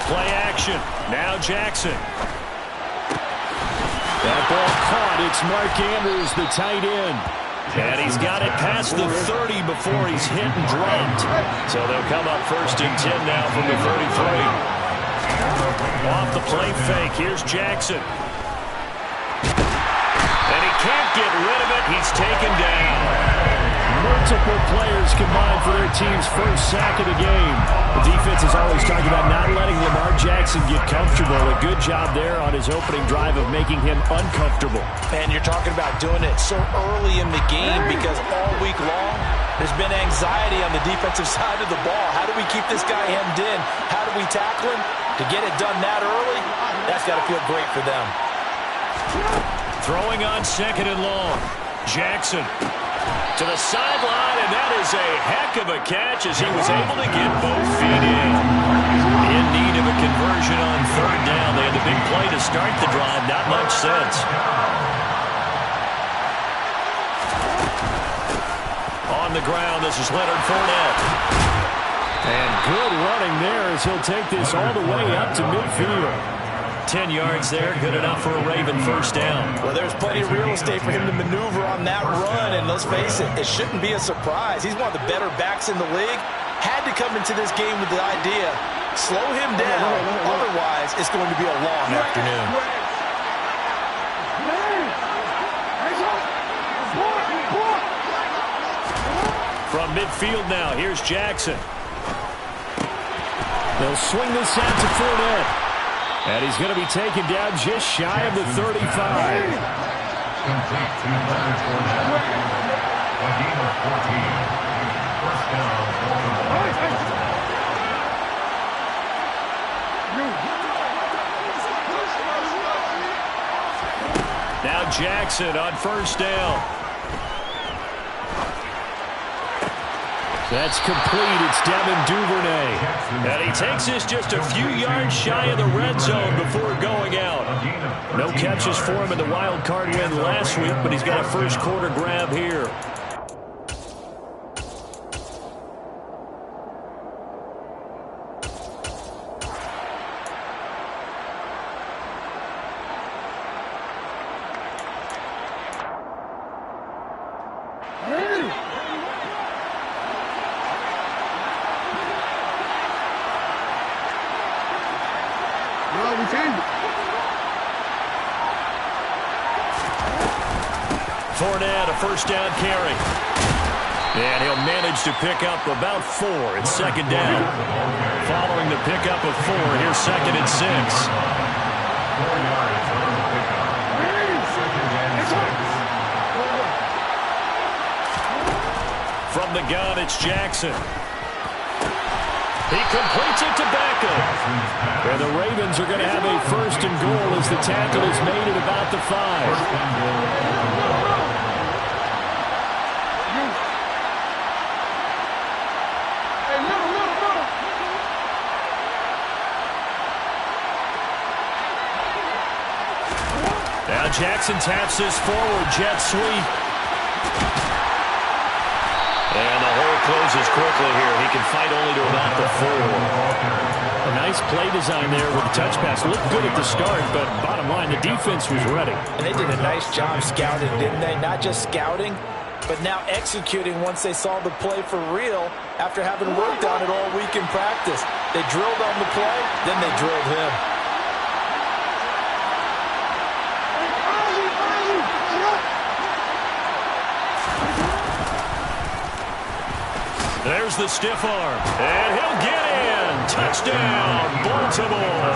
Play action. Now Jackson. That ball caught. It's Mark Andrews, the tight end. And he's got it past the 30 before he's hit and dropped. So they'll come up 1st and 10 now from the 33. Off the play fake. Here's Jackson. And he can't get rid of it. He's taken down. Multiple players combined for their team's first sack of the game. The defense is always talking about not letting Lamar Jackson get comfortable. A good job there on his opening drive of making him uncomfortable. And you're talking about doing it so early in the game because all week long there's been anxiety on the defensive side of the ball. How do we keep this guy hemmed in? How do we tackle him? To get it done that early, that's got to feel great for them. Throwing on 2nd and long. Jackson to the sideline, and that is a heck of a catch as he was able to get both feet in. In need of a conversion on 3rd down. They had the big play to start the drive. Not much sense. On the ground, this is Leonard Fournette. And good running there as he'll take this all the way up to midfield. 10 yards there, good enough for a Raven 1st down. Well, there's plenty of real estate for him to maneuver on that run, and let's face it, it shouldn't be a surprise. He's one of the better backs in the league. Had to come into this game with the idea, slow him down, otherwise it's going to be a long afternoon. From midfield now, here's Jackson. They'll swing this out to Fournette. And he's going to be taken down just shy of the 35. Complete to Leonard Fournette. A gain of 14. 1st down, Baltimore. Now Jackson on 1st down. That's complete. It's Devin Duvernay. And he takes this just a few yards shy of the red zone before going out. No catches for him in the wild card win last week, but he's got a 1st quarter grab here. Fournette, a 1st down carry. And he'll manage to pick up about 4. It's 2nd down. Following the pickup of 4, here's 2nd and 6. 4 yards on the pickup. 2nd and 6. From the gun, it's Jackson. He completes it to Beckham. And the Ravens are going to have a 1st and goal as the tackle is made at about the 5. Now Jackson taps this forward, jet sweep. And the hole closes quickly here. He can fight only to about the 4. A nice play design there with the touch pass. Looked good at the start, but bottom line, the defense was ready. And they did a nice job scouting, didn't they? Not just scouting, but now executing once they saw the play for real after having worked on it all week in practice. They drilled on the play, then they drilled him. There's the stiff arm, and he'll get in. Touchdown, Baltimore.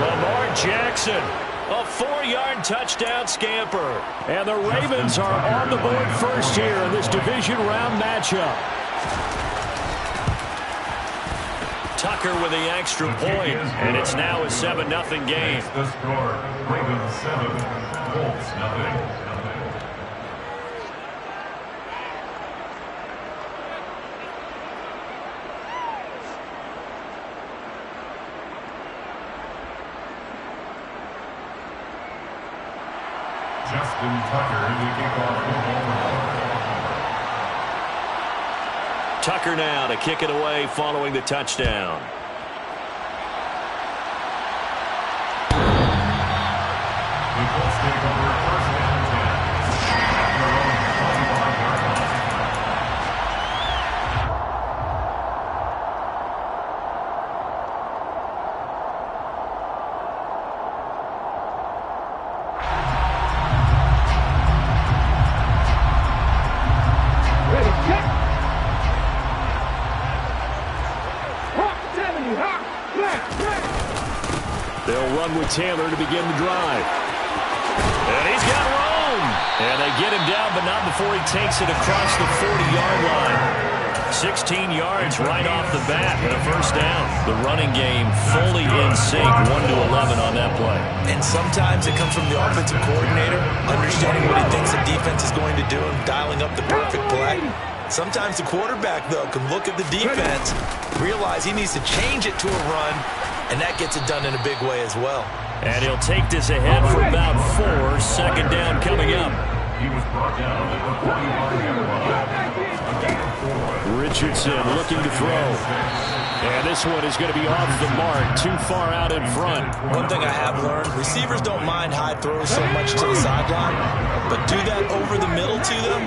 Lamar Jackson, a 4-yard touchdown scamper. And the Ravens are on the board first here in this division round matchup. Tucker with the extra point, and it's now a 7-0 game. The score, Ravens 7, Colts 0. Justin Tucker to kick off the ball. Tucker now to kick it away following the touchdown. The Colts take over first down 10. At their own 25-yard line. They'll run with Taylor to begin the drive. And he's got room. And they get him down, but not before he takes it across the 40-yard line. 16 yards right off the bat and a first down. The running game fully in sync, 1-11 on that play. And sometimes it comes from the offensive coordinator, understanding what he thinks the defense is going to do and dialing up the perfect play. Sometimes the quarterback, though, can look at the defense, realize he needs to change it to a run, and that gets it done in a big way as well. And he'll take this ahead for about 4. Second down coming up. He was brought down at the 41-yard line. Richardson looking to throw. And this one is going to be off the mark, too far out in front. One thing I have learned, receivers don't mind high throws so much to the sideline, but do that over the middle to them,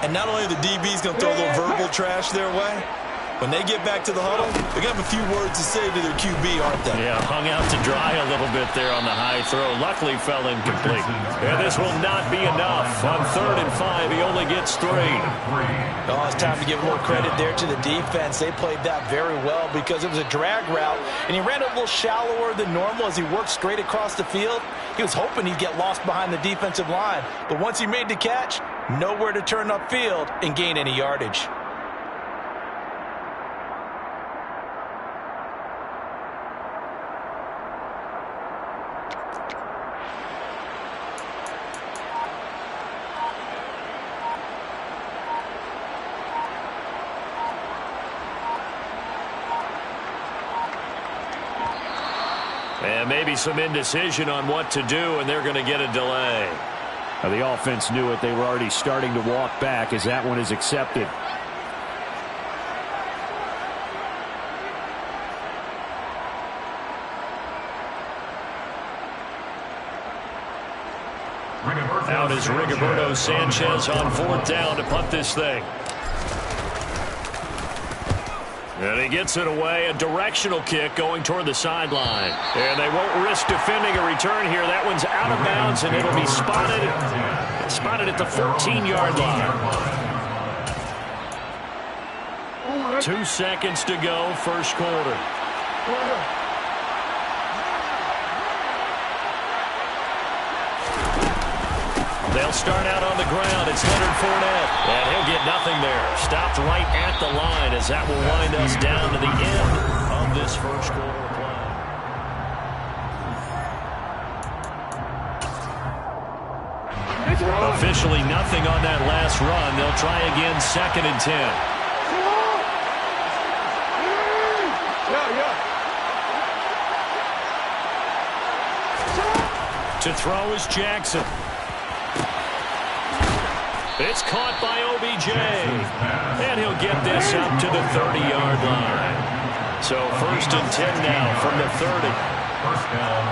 and not only are the DBs going to throw a little verbal trash their way, when they get back to the huddle, they're going to have a few words to say to their QB, aren't they? Yeah, hung out to dry a little bit there on the high throw. Luckily fell incomplete. And this will not be enough. On 3rd and 5, he only gets 3. Oh, it's time to give a little credit there to the defense. They played that very well because it was a drag route, and he ran a little shallower than normal as he worked straight across the field. He was hoping he'd get lost behind the defensive line, but once he made the catch, nowhere to turn upfield and gain any yardage. And maybe some indecision on what to do, and they're going to get a delay. Now, the offense knew it. They were already starting to walk back as that one is accepted. Out is Rigoberto Sanchez on 4th down to punt this thing. And he gets it away, a directional kick going toward the sideline. And they won't risk defending a return here. That one's out of bounds, and it'll be spotted at the 14-yard line. 2 seconds to go, first quarter. They'll start out on the ground. It's Leonard Fournette, and he'll get nothing there. Stopped right at the line as that will wind us down to the end of this first quarter play. Officially nothing on that last run. They'll try again, 2nd and 10. To throw is Jackson. It's caught by OBJ, and he'll get this up to the 30-yard line. So 1st and 10 now from the 30. First down,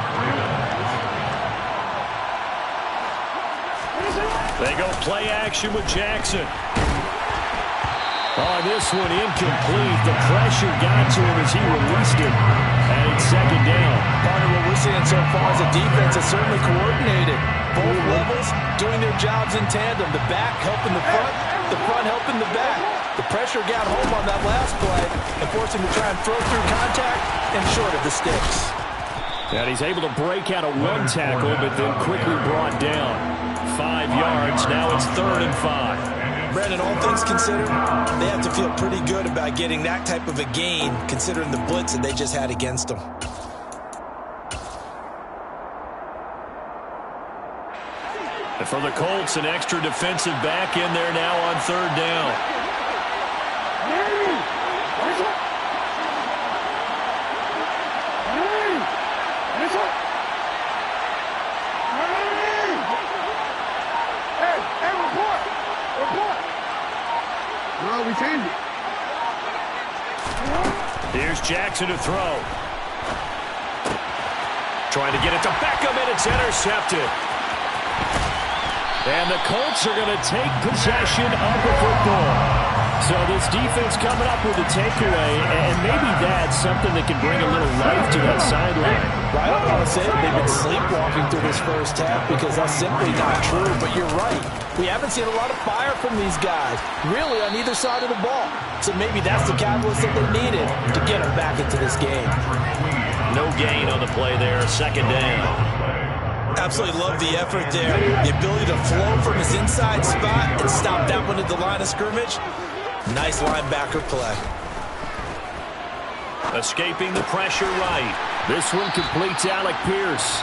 They go play action with Jackson. Oh, this one incomplete. The pressure got to him as he released it, and it's 2nd down. Part of what we're seeing so far is the defense is certainly coordinated. Both levels doing their jobs in tandem. The back helping the front helping the back. The pressure got home on that last play and forced him to try and throw through contact and short of the sticks. And he's able to break out a one tackle, but then quickly brought down. 5 yards. Now it's 3rd and 5. Brandon, all things considered, they have to feel pretty good about getting that type of a gain, considering the blitz that they just had against them. And for the Colts, an extra defensive back in there now on 3rd down. Here's Jackson to throw. Trying to get it to Beckham, and it's intercepted. And the Colts are going to take possession of the football. So this defense coming up with a takeaway, and maybe that's something that can bring a little life to that sideline. I don't want to say that they've been sleepwalking through this first half because that's simply not true, but you're right. We haven't seen a lot of fire from these guys, really on either side of the ball. So maybe that's the catalyst that they needed to get them back into this game. No gain on the play there, second down. Absolutely love the effort there. The ability to flow from his inside spot and stop that one at the line of scrimmage. Nice linebacker play. Escaping the pressure right. This one completes Alec Pierce.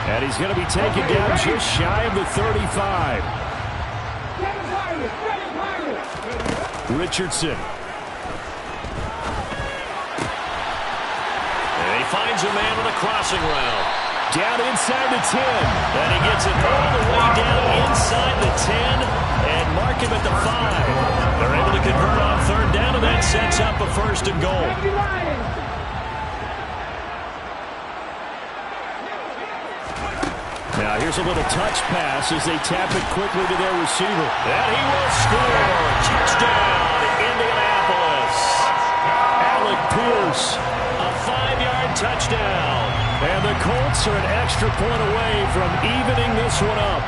And he's going to be taken down just shy of the 35. Richardson. And he finds a man on a crossing route. Down inside the 10. And he gets it all the way down inside the 10 and mark him at the 5. They're able to convert on third down, and that sets up a first and goal. Now here's a little touch pass as they tap it quickly to their receiver. And he will score. Touchdown, Indianapolis. Alec Pierce, a 5-yard touchdown. And the Colts are an extra point away from evening this one up.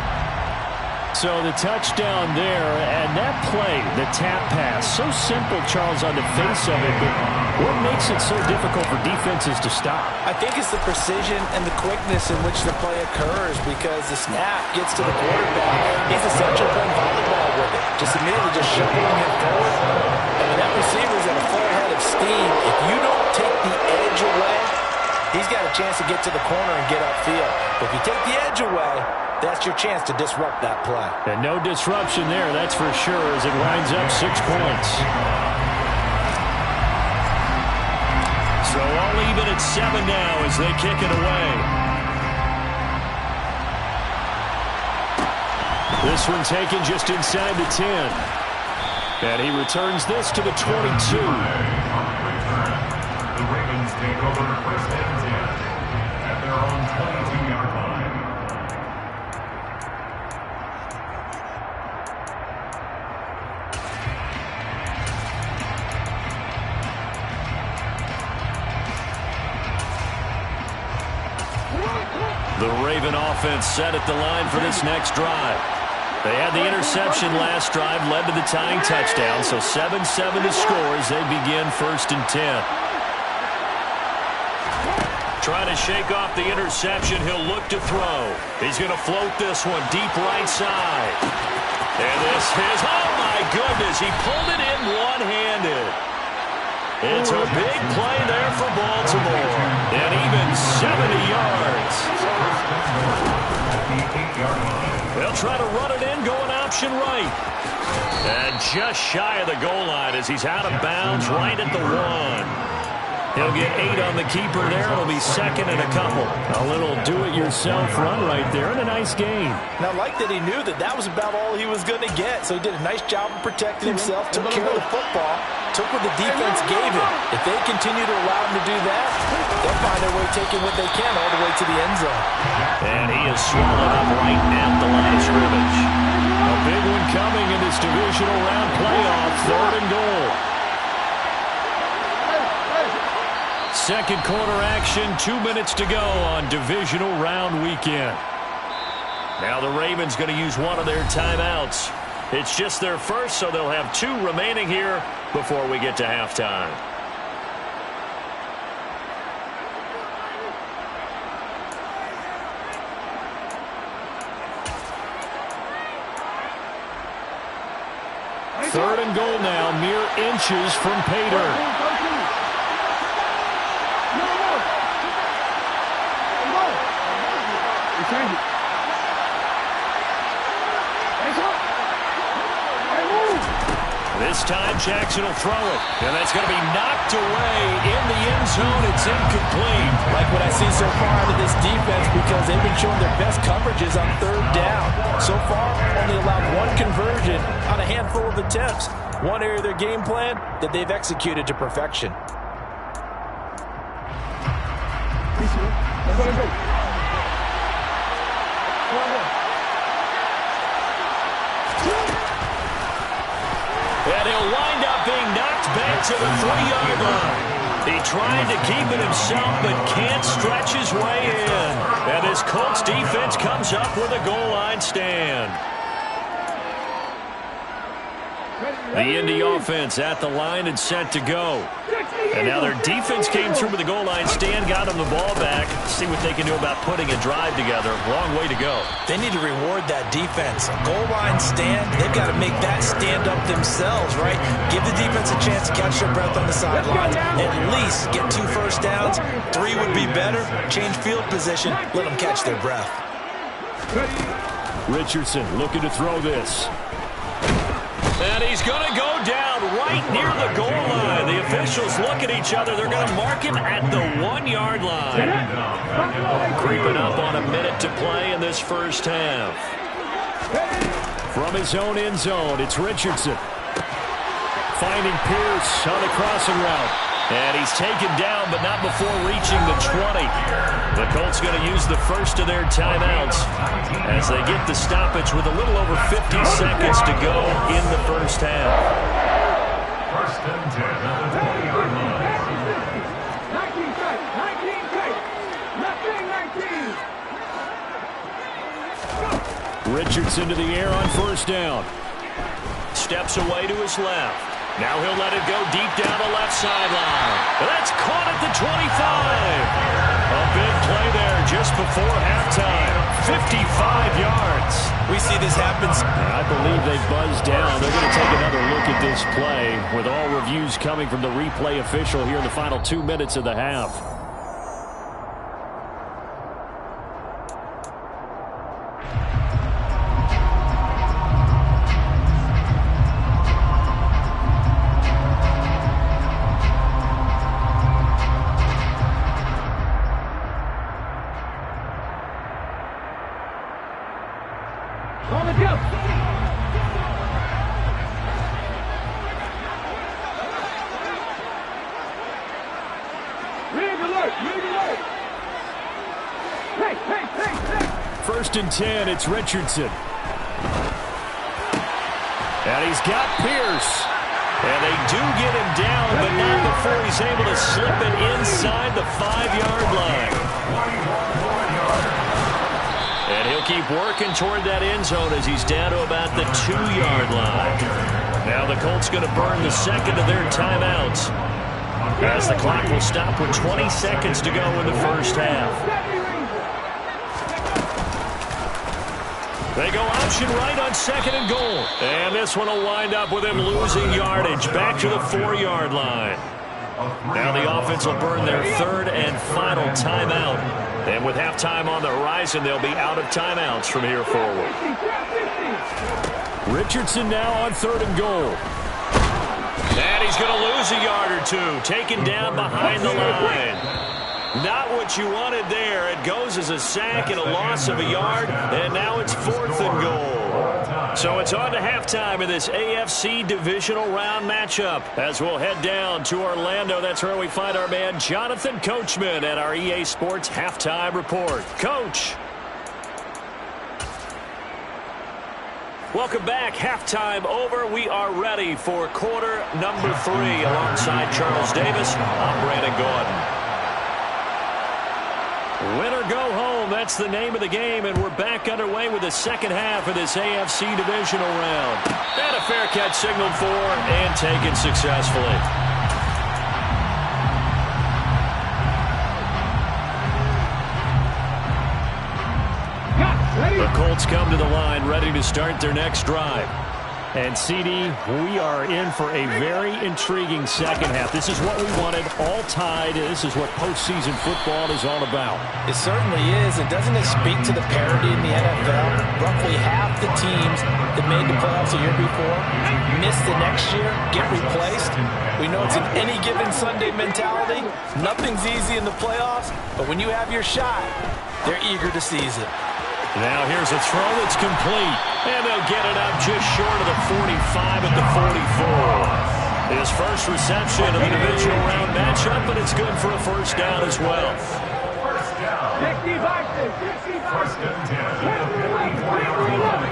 So the touchdown there, and that play, the tap pass, so simple, Charles, on the face of it, but what makes it so difficult for defenses to stop? I think it's the precision and the quickness in which the play occurs because the snap gets to the quarterback. He's essentially playing volleyball with it, just immediately just shuffling him forward. And when that receiver's at a full head of steam, if you don't take the edge away, he's got a chance to get to the corner and get upfield. But if you take the edge away, that's your chance to disrupt that play. And no disruption there, that's for sure, as it winds up 6 points. So all even at 7 now as they kick it away. This one taken just inside the 10. And he returns this to the 22. The Ravens take over first and 10 at their own 22-yard line. The Raven offense set at the line for this next drive. They had the interception last drive, led to the tying touchdown, so 7-7 to score as they begin first and 10. Trying to shake off the interception, he'll look to throw. He's going to float this one deep right side. And this is, oh my goodness, he pulled it in one-handed. It's a big play there for Baltimore. And even 70 yards. They'll try to run it in, going option right. And just shy of the goal line as he's out of bounds right at the 1. He'll get 8 on the keeper there. It'll be second and a couple. A little do-it-yourself run right there and a nice gain. Now, I like that he knew that that was about all he was going to get. So he did a nice job of protecting himself, took care of the football, took what the defense gave him. If they continue to allow him to do that, they'll find their way taking what they can all the way to the end zone. And he is swallowed up right at the line of scrimmage. A big one coming in this divisional round playoff, third and goal. Second quarter action, 2 minutes to go on divisional round weekend. Now the Ravens going to use one of their timeouts. It's just their first, so they'll have 2 remaining here before we get to halftime. Third and goal now, mere inches from pay dirt. This time Jackson will throw it, and that's going to be knocked away in the end zone. It's incomplete. Like what I see so far out of this defense because they've been showing their best coverages on third down. So far, only allowed 1 conversion on a handful of attempts. One area of their game plan that they've executed to perfection. And he'll wind up being knocked back to the 3-yard line. He tried to keep it himself, but can't stretch his way in. And this Colts defense comes up with a goal line stand. The Indy offense at the line and set to go. And now their defense came through with the goal line stand, got them the ball back. See what they can do about putting a drive together. Long way to go. They need to reward that defense. A goal line stand, they've got to make that stand up themselves, right? Give the defense a chance to catch their breath on the sidelines. At least get 2 first downs. 3 would be better. Change field position. Let them catch their breath. Richardson looking to throw this. And he's going to go down right near the goal line. The officials look at each other. They're going to mark him at the 1-yard line. Creeping up on a minute to play in this first half. From his own end zone, it's Richardson. Finding Pierce on the crossing route. And he's taken down, but not before reaching the 20. The Colts going to use the first of their timeouts as they get the stoppage with a little over 50 seconds to go in the first half. First and 10 at the 20-yard line. Richardson to the air on first down. Steps away to his left. Now he'll let it go deep down the left sideline. That's caught at the 25. A big play there just before halftime. 55 yards. We see this happen. I believe they buzzed down. They're going to take another look at this play with all reviews coming from the replay official here in the final 2 minutes of the half. First and 10, it's Richardson. And he's got Pierce. And they do get him down, but not before he's able to slip it inside the 5-yard line. And he'll keep working toward that end zone as he's down to about the 2-yard line. Now the Colts going to burn the second of their timeouts, as the clock will stop with 20 seconds to go in the first half. They go option right on second and goal. And this one will wind up with him losing yardage back to the 4-yard line. Now the offense will burn their third and final timeout. And with halftime on the horizon, they'll be out of timeouts from here forward. Richardson now on third and goal. And he's going to lose a yard or two, taken down behind the line. Not what you wanted there. It goes as a sack and a loss of a yard, and now it's fourth and goal. So it's on to halftime in this AFC divisional round matchup as we'll head down to Orlando. That's where we find our man Jonathan Coachman at our EA Sports Halftime Report. Coach. Welcome back. Halftime over. We are ready for quarter number 3 alongside Charles Davis. I'm Brandon Gordon. Win or go home, that's the name of the game, and we're back underway with the second half of this AFC divisional round. And a fair catch signaled for and taken successfully. The Colts come to the line ready to start their next drive. And, CD, we are in for a very intriguing second half. This is what we wanted, all tied. This is what postseason football is all about. It certainly is. And doesn't it speak to the parity in the NFL? Roughly half the teams that made the playoffs a year before miss the next year, get replaced. We know it's an any given Sunday mentality. Nothing's easy in the playoffs, but when you have your shot, they're eager to seize it. Now here's a throw that's complete. And they'll get it up just short of the 45 at the 44. His first reception of the divisional round matchup, but it's good for a first down as well. First down. First and 10.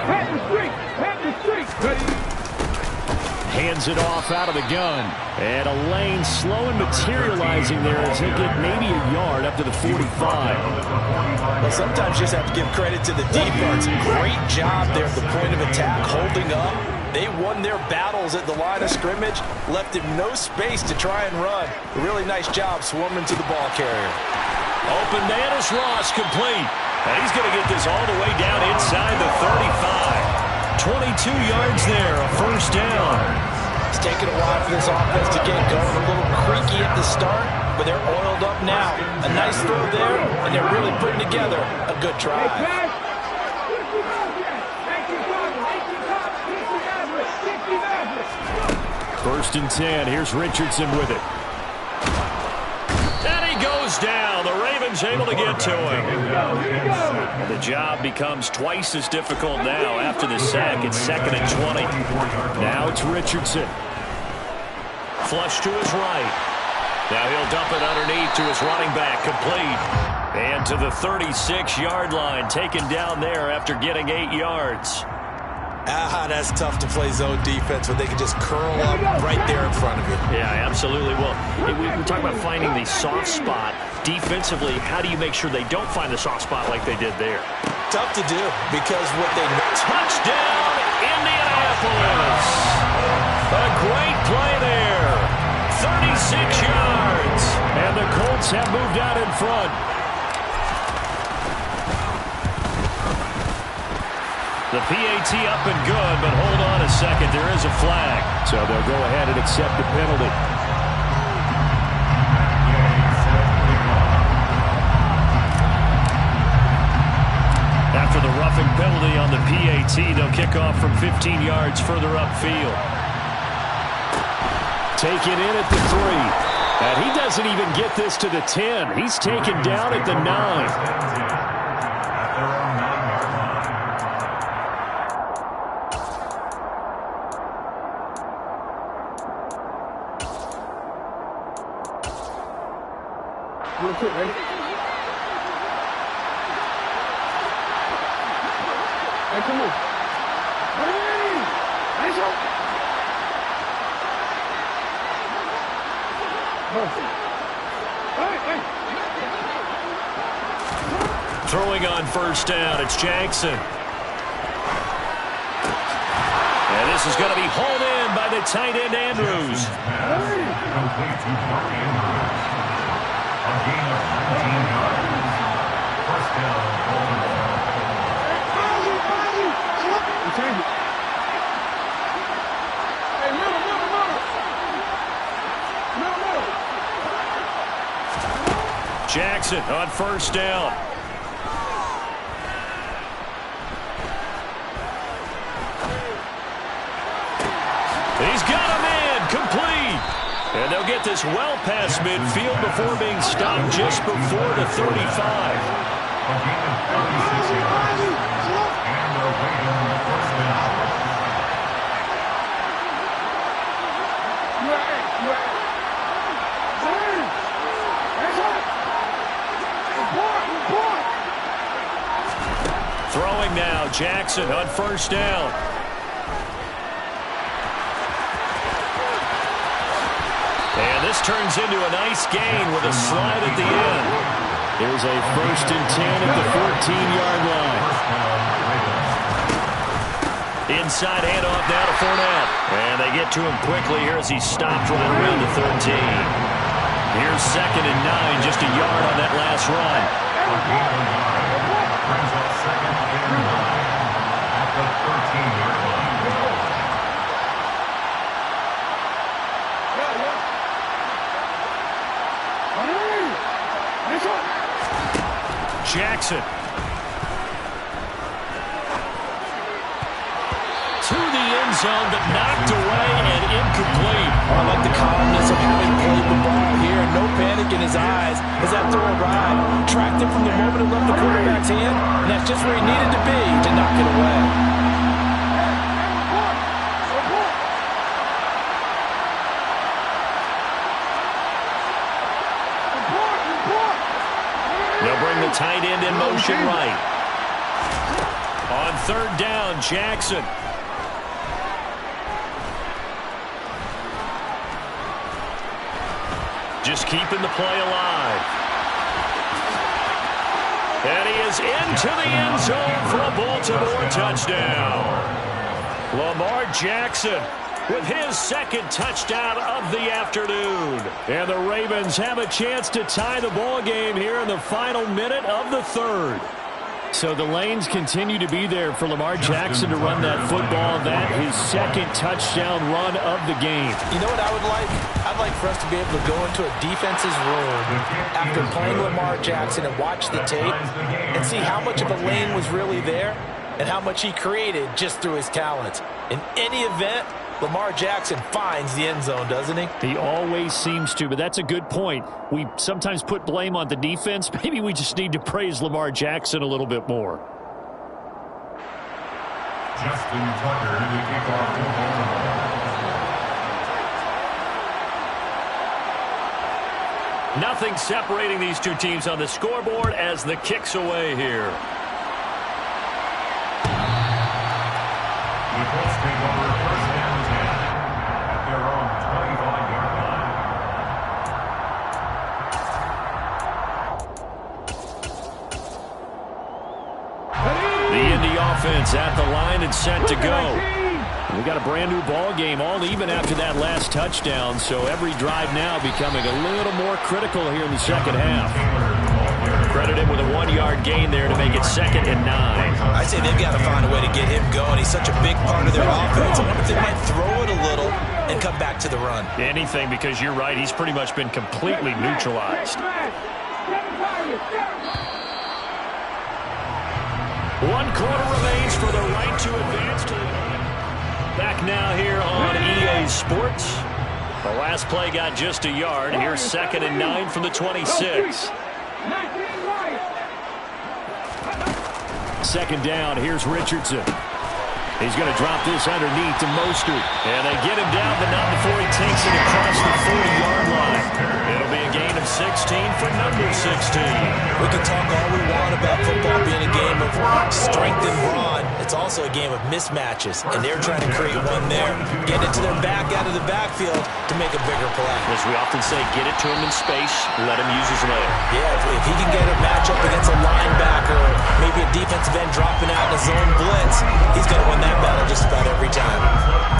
Head the street. Hands it off out of the gun. And a lane slow and materializing there as they get maybe a yard up to the 45. Well, sometimes you just have to give credit to the defense. Great job there at the point of attack, holding up. They won their battles at the line of scrimmage, left him no space to try and run. A really nice job swarming to the ball carrier. Open man is Ross, complete. And he's going to get this all the way down inside the 35. 22 yards there, a first down. It's taken a while for this offense to get going. A little creaky at the start, but they're oiled up now. A nice throw there, and they're really putting together a good drive. First and 10. Here's Richardson with it. And he goes down. The Ravens able to get to him. And the job becomes twice as difficult now after the sack. It's 2nd and 20. Now it's Richardson. Flush to his right. Now he'll dump it underneath to his running back. Complete. And to the 36-yard line. Taken down there after getting 8 yards. That's tough to play zone defense when they can just curl up right there in front of you. Yeah, absolutely. Well, we talk about finding the soft spot. Defensively, how do you make sure they don't find the soft spot like they did there? Tough to do because what they... Touchdown, Indianapolis! A great play there. 36 yards. And the Colts have moved out in front. The PAT up and good, but hold on a second. There is a flag. So they'll go ahead and accept the penalty. After the roughing penalty on the PAT, they'll kick off from 15 yards further upfield. Taken in at the 3. And he doesn't even get this to the 10. He's taken down at the 9. Real quick, ready? Hey, come on. Hey! Nice one. Hey, hey. Throwing on first down, it's Jackson. And this is going to be hauled in by the tight end, Andrews. Complete to Mark Andrews. A gain of 19 yards. First down, Baltimore. Change it. Hey, middle. Jackson on first down. He's got him in, complete. And they'll get this well past midfield before being stopped just before the 35. A gain of 36 yards. And the Ravens first down. Throwing now, Jackson on first down. And this turns into a nice gain with a slide at the end. Here's a first and 10 at the 14-yard line. Inside handoff now to Fournette. And they get to him quickly here as he stopped right around the 13. Here's 2nd and 9, just a yard on that last run. Brings up 2nd and 9 at the 13-yard line. Jackson. To the end zone, but knocked away and incomplete. I like the calmness of having played the ball here. No panic in his eyes as that throw arrived. Tracked him from the moment it left the quarterback's hand, and that's just where he needed to be to knock it away. 3rd down, Jackson. Just keeping the play alive. And he is into the end zone for a Baltimore touchdown. Lamar Jackson with his 2nd touchdown of the afternoon. And the Ravens have a chance to tie the ball game here in the final minute of the 3rd. So the lanes continue to be there for Lamar Jackson to run that football. That his 2nd touchdown run of the game. You know what I would like? I'd like for us to be able to go into a defense's room after playing Lamar Jackson and watch the tape and see how much of a lane was really there and how much he created just through his talents. In any event, Lamar Jackson finds the end zone, doesn't he? He always seems to, but that's a good point. We sometimes put blame on the defense. Maybe we just need to praise Lamar Jackson a little bit more. Justin Tucker to kick off the ball. Nothing separating these two teams on the scoreboard as the kick's away here. The Colts take over 1st down 10 at their own 25-yard line. The Indy offense at the line and set to go. We got a brand new ball game, all even after that last touchdown, so every drive now becoming a little more critical here in the 2nd half. Credit him with a 1-yard gain there to make it 2nd and 9. I say they've got to find a way to get him going. He's such a big part of their offense. I wonder if they might throw it a little and come back to the run. Anything, because you're right, he's pretty much been completely neutralized. 1 quarter remains for the right to advance to the... Back now here on EA Sports. The last play got just a yard. Here's 2nd and 9 from the 26. 2nd down. Here's Richardson. He's going to drop this underneath to Mostert. And they get him down, but not before he takes it across the 40-yard line. It'll be a gain of 16 for number 16. We can talk all we want about football being a game of strength and brawn. It's also a game of mismatches, and they're trying to create one there. Get it to their back out of the backfield to make a bigger play. As we often say, get it to him in space, let him use his leg. Yeah, if he can get a matchup against a linebacker, maybe a defensive end dropping out in a zone blitz, he's going to win that battle just about every time.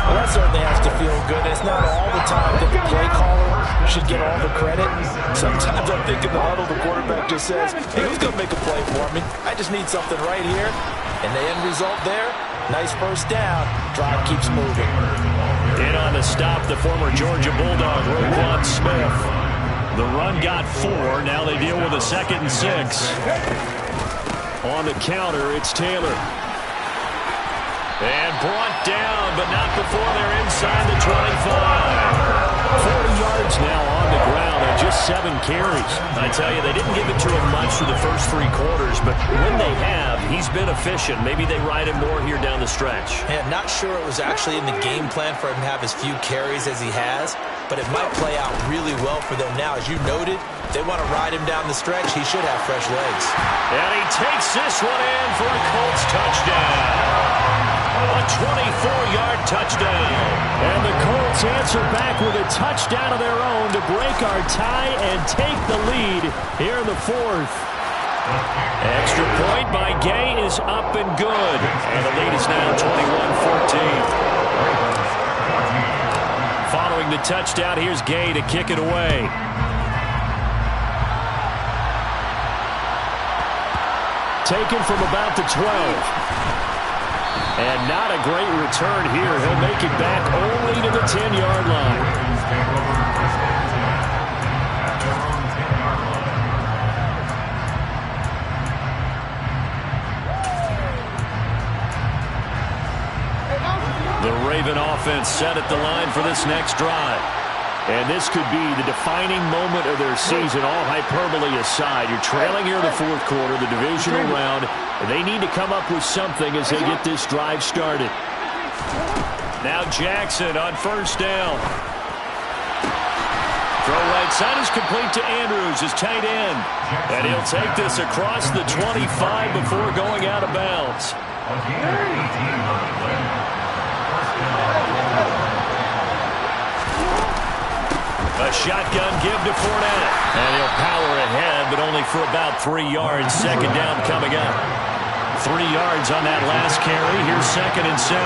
Well, that certainly has to feel good. It's not all the time that the play caller should get all the credit. Sometimes I'm thinking the huddle, the quarterback just says, hey, who's going to make a play for me? I just need something right here. And the end result there, nice 1st down. Drive keeps moving. In on the stop, the former Georgia Bulldog, Roquan Smith. The run got 4. Now they deal with a 2nd and 6. On the counter, it's Taylor. And brought down, but not before they're inside the 25. 40 yards now on the ground on just 7 carries. I tell you, they didn't give it to him much through the first 3 quarters, but when they have, he's been efficient. Maybe they ride him more here down the stretch. Yeah, not sure it was actually in the game plan for him to have as few carries as he has, but it might play out really well for them now. As you noted, if they want to ride him down the stretch, he should have fresh legs. And he takes this one in for a Colts touchdown. A 24-yard touchdown. And the Colts answer back with a touchdown of their own to break our tie and take the lead here in the 4th. Extra point by Gay is up and good. And the lead is now 21-14. Following the touchdown, here's Gay to kick it away. Taken from about the 12. And not a great return here. He'll make it back only to the 10-yard line. The Raven offense set at the line for this next drive. And this could be the defining moment of their season, all hyperbole aside. You're trailing here in the 4th quarter, the divisional round. They need to come up with something as they get this drive started. Now Jackson on 1st down. Throw right side is complete to Andrews, his tight end. And he'll take this across the 25 before going out of bounds. A gain of 18 on the play. First down. A shotgun give to Fournette. And he'll power ahead, but only for about 3 yards. Second down coming up. 3 yards on that last carry. Here's 2nd and 7.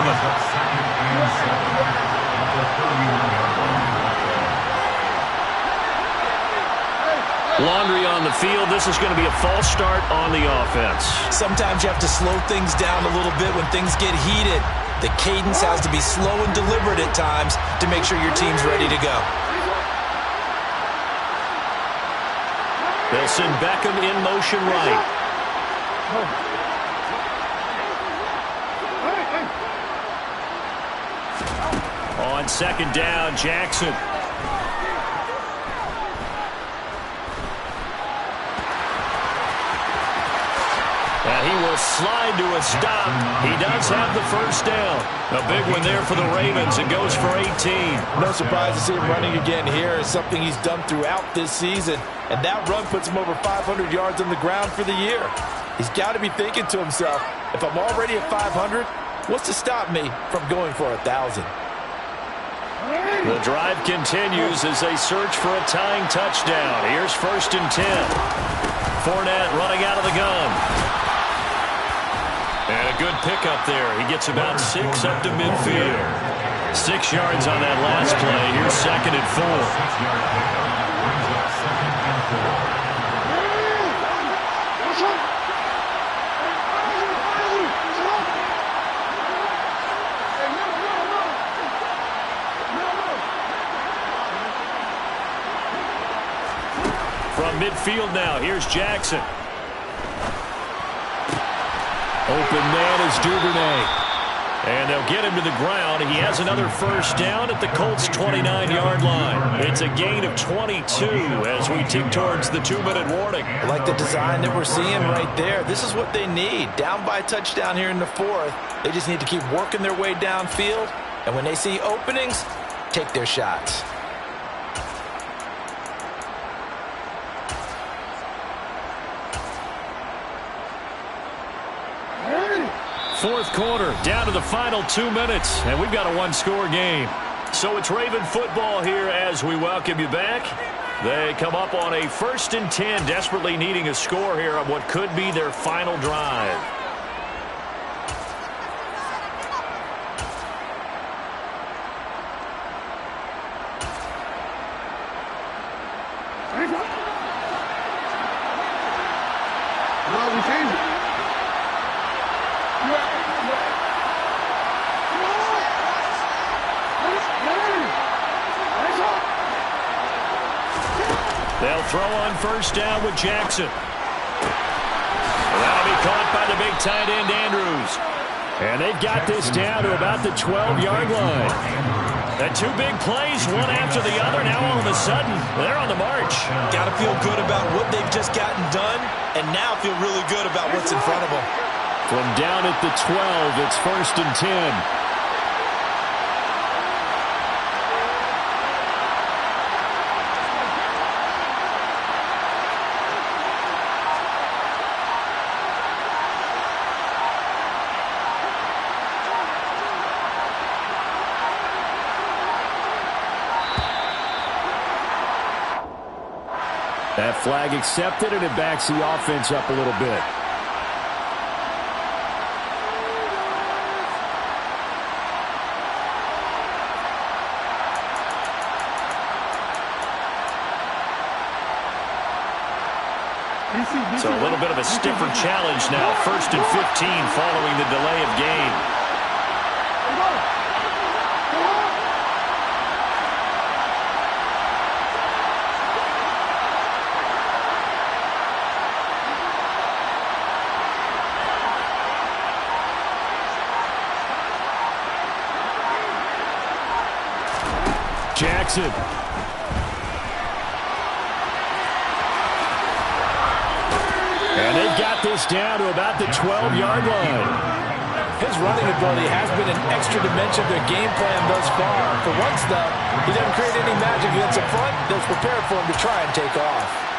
Laundry on the field. This is going to be a false start on the offense. Sometimes you have to slow things down a little bit when things get heated. The cadence has to be slow and deliberate at times to make sure your team's ready to go. They'll send Beckham in motion right. On 2nd down, Jackson. And he will slide to a stop. He does have the first down. A big one there for the Ravens. It goes for 18. No surprise to see him running again here. It's something he's done throughout this season. And that run puts him over 500 yards on the ground for the year. He's got to be thinking to himself, if I'm already at 500, what's to stop me from going for 1,000? The drive continues as they search for a tying touchdown. Here's 1st and 10. Fournette running out of the gun. And a good pickup there. He gets about 6 up to midfield. 6 yards on that last play. Here's 2nd and 4. 6-yard pickup brings up 2nd and 4. From midfield now, here's Jackson. Open man is Duvernay. And they'll get him to the ground. He has another first down at the Colts' 29-yard line. It's a gain of 22 as we tick towards the 2-minute warning. I like the design that we're seeing right there. This is what they need. Down by a touchdown here in the 4th. They just need to keep working their way downfield. And when they see openings, take their shots. 4th quarter, down to the final 2 minutes, and we've got a 1-score game. So it's Raven football here as we welcome you back. They come up on a 1st and 10, desperately needing a score here on what could be their final drive. They'll throw on 1st down with Jackson. That'll be caught by the big tight end, Andrews. And they've got this down to about the 12-yard line. And 2 big plays, one after the other. Now all of a sudden, they're on the march. Got to feel good about what they've just gotten done, and now feel really good about what's in front of them. From down at the 12, it's 1st and 10. That flag accepted, and it backs the offense up a little bit. So a little bit of a stiffer challenge now. 1st and 15 following the delay of game. Jackson. And they've got this down to about the 12-yard line. His running ability has been an extra dimension of their game plan thus far. For once, though, he doesn't create any magic against the front that's prepared for him to try and take off.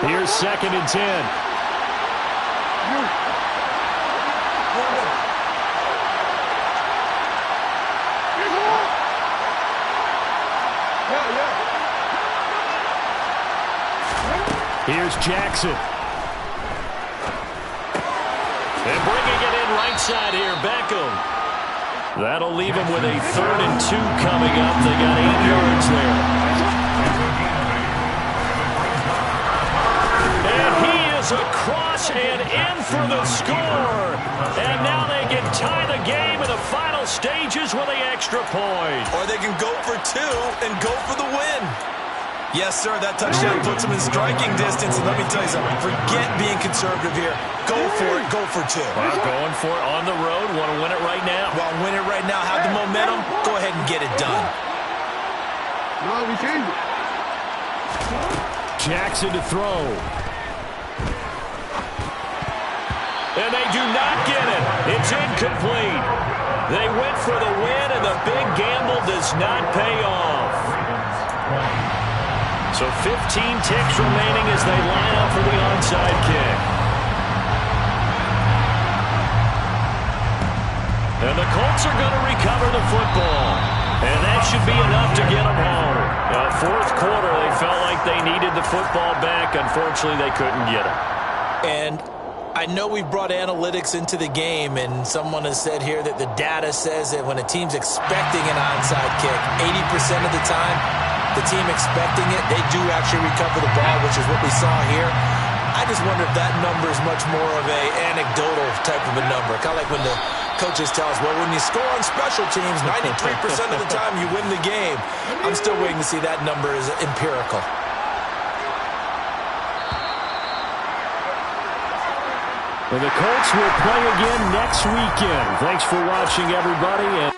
Here's 2nd and 10. Here's Jackson. And bringing it in right side here, Beckham. That'll leave him with a 3rd and 2 coming up. They got 8 yards there. And he is across and in for the score. And now they can tie the game in the final stages with the extra point. Or they can go for 2 and go for the win. Yes, sir, that touchdown puts him in striking distance. And let me tell you something, forget being conservative here. Go for it, go for 2. Going for it on the road, want to win it right now. Well, win it right now, have the momentum, go ahead and get it done. No, we change it. Jackson to throw. And they do not get it. It's incomplete. They went for the win, and the big gamble does not pay off. So 15 ticks remaining as they line up for the onside kick. And the Colts are going to recover the football. And that should be enough to get them home. Fourth quarter, they felt like they needed the football back. Unfortunately, they couldn't get it. And I know we brought analytics into the game, and someone has said here that the data says that when a team's expecting an onside kick, 80% of the time, the team expecting it, they do actually recover the ball, which is what we saw here. I just wonder if that number is much more of a anecdotal type of a number. Kind of like when the coaches tell us, well, when you score on special teams, 93% of the time you win the game. I'm still waiting to see that number is empirical. And the Colts will play again next weekend. Thanks for watching, everybody.